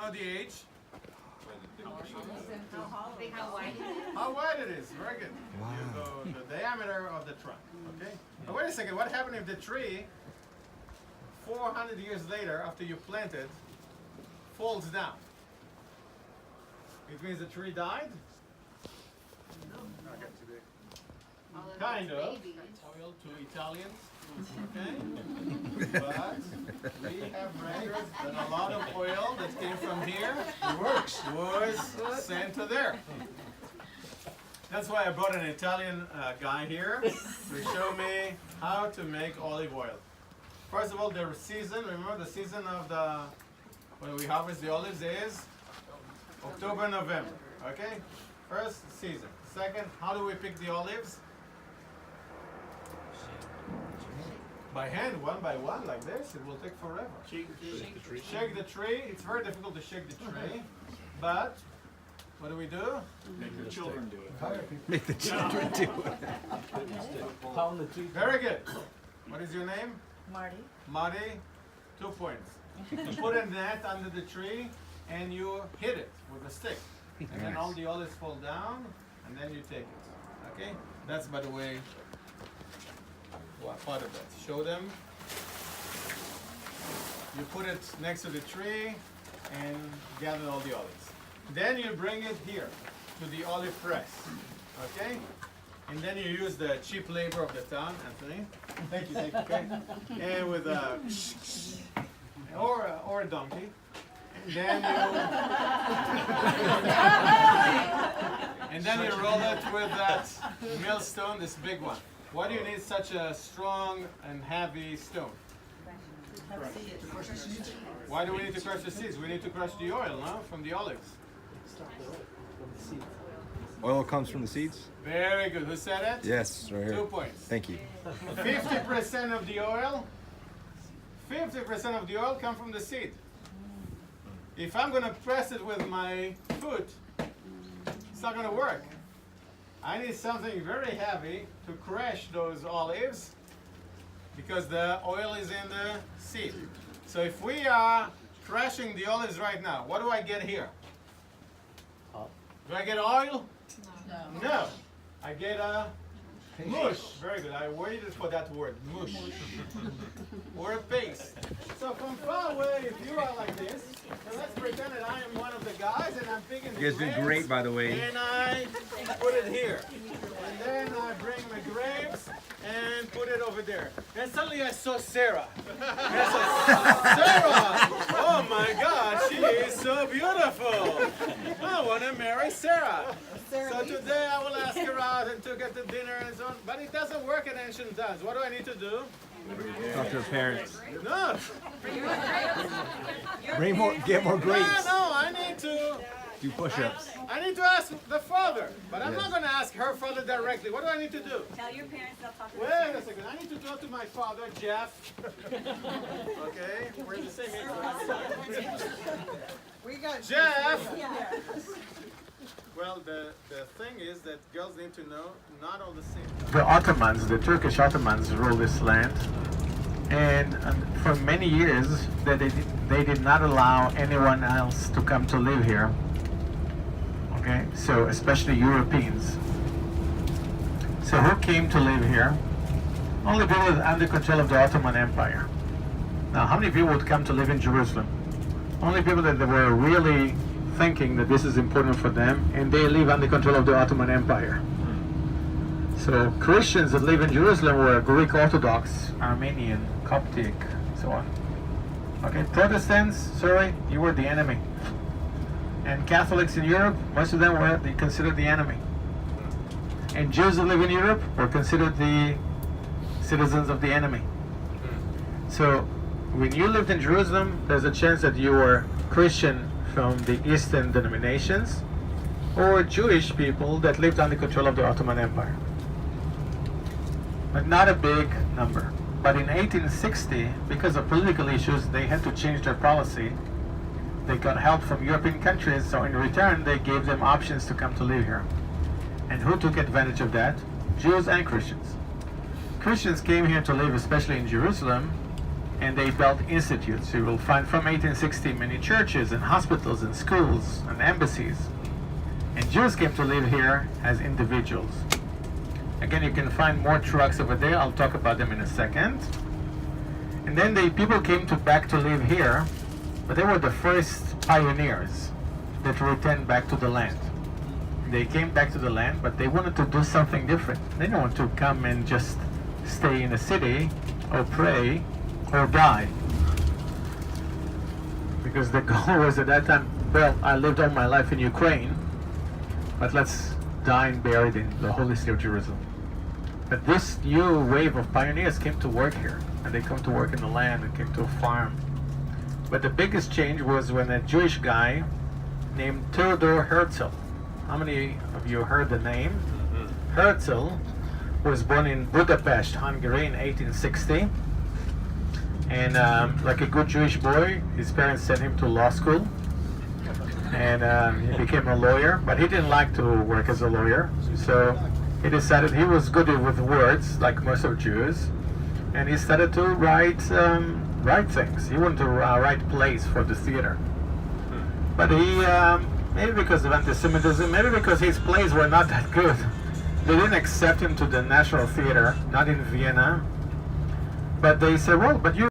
know the age? How wide is it? How wide it is, very good. Wow. You go the diameter of the trunk, okay? Now wait a second, what happened if the tree, 400 years later, after you plant it, falls down? It means the tree died? Kind of. Oil to Italians, okay? But we have records that a lot of oil that came from here was sent to there. That's why I brought an Italian guy here to show me how to make olive oil. First of all, the season, remember the season of when we harvest the olives is October, November, okay? First season. Second, how do we pick the olives? By hand, one by one, like this. It will take forever. Shake the tree. It's very difficult to shake the tree, but what do we do? Make the children do it. Make the children do it. Pound the tree. Very good. What is your name? Marty. Marty. 2 points. You put a net under the tree and you hit it with a stick. And then all the olives fall down and then you take it. Okay? That's, by the way, part of that. Show them. You put it next to the tree and gather all the olives. Then you bring it here to the olive press. Okay? And then you use the cheap labor of the town, Anthony. Thank you, okay? And with a or a donkey. And then you roll it with that millstone, this big one. Why do you need such a strong and heavy stone? Why do we need to crush the seeds? We need to crush the oil, no? From the olives. Oil comes from the seeds? Very good. Who said it? Yes, right here. 2 points. Thank you. 50% of the oil, 50% of the oil come from the seed. If I'm going to press it with my foot, it's not going to work. I need something very heavy to crush those olives because the oil is in the seed. So if we are crushing the olives right now, what do I get here? Do I get oil? No. I get a mush. Very good. I waited for that word, mush. Or a paste. So from far away, if you are like this, and let's pretend that I am one of the guys and I'm picking the You guys did great, by the way. and I put it here. And then I bring my grapes and put it over there. And suddenly I saw Sarah. And I said, Sarah! Oh my God, she is so beautiful. I want to marry Sarah. So today I will ask her out and to get to dinner and so on. But it doesn't work in ancient times. What do I need to do? Talk to her parents. No. Bring more, get more grapes. No, I need to. Do push-ups. I need to ask the father, but I'm not going to ask her father directly. What do I need to do? Tell your parents they'll talk to Wait a second. I need to talk to my father, Jeff. Okay, we're in the same age. We got Jeff. Well, the thing is that girls need to know not all the same. The Ottomans, the Turkish Ottomans, ruled this land, and for many years they did not allow anyone else to come to live here. Okay, so especially Europeans. So who came to live here? Only people under control of the Ottoman Empire. Now, how many people would come to live in Jerusalem? Only people that were really thinking that this is important for them, and they live under control of the Ottoman Empire. So Christians that live in Jerusalem were Greek Orthodox, Armenian, Coptic, so on. Okay, Protestants, sorry, you were the enemy. And Catholics in Europe, most of them were considered the enemy. And Jews that live in Europe were considered the citizens of the enemy. So when you lived in Jerusalem, there's a chance that you were Christian from the Eastern denominations or Jewish people that lived under control of the Ottoman Empire. But not a big number. But in 1860, because of political issues, they had to change their policy. They got help from European countries, so in return they gave them options to come to live here. And who took advantage of that? Jews and Christians. Christians came here to live, especially in Jerusalem, and they built institutes. You will find from 1860 many churches and hospitals and schools and embassies. And Jews came to live here as individuals. Again, you can find more trucks over there. I'll talk about them in a second. And then the people came back to live here, but they were the first pioneers that returned back to the land. They came back to the land, but they wanted to do something different. They didn't want to come and just stay in a city or pray or die. Because the goal was at that time, well, I lived all my life in Ukraine, but let's die and buried in the holy city of Jerusalem. But this new wave of pioneers came to work here, and they come to work in the land and came to farm. But the biggest change was when a Jewish guy named Theodor Herzl. How many of you heard the name? Herzl was born in Budapest, Hungary in 1860. And like a good Jewish boy, his parents sent him to law school. And he became a lawyer, but he didn't like to work as a lawyer. So he decided he was good with words, like most of Jews. And he started to write things. He wanted to write plays for the theater. But he, maybe because of anti-Semitism, maybe because his plays were not that good, they didn't accept him to the National Theater, not in Vienna. But they said, well, but you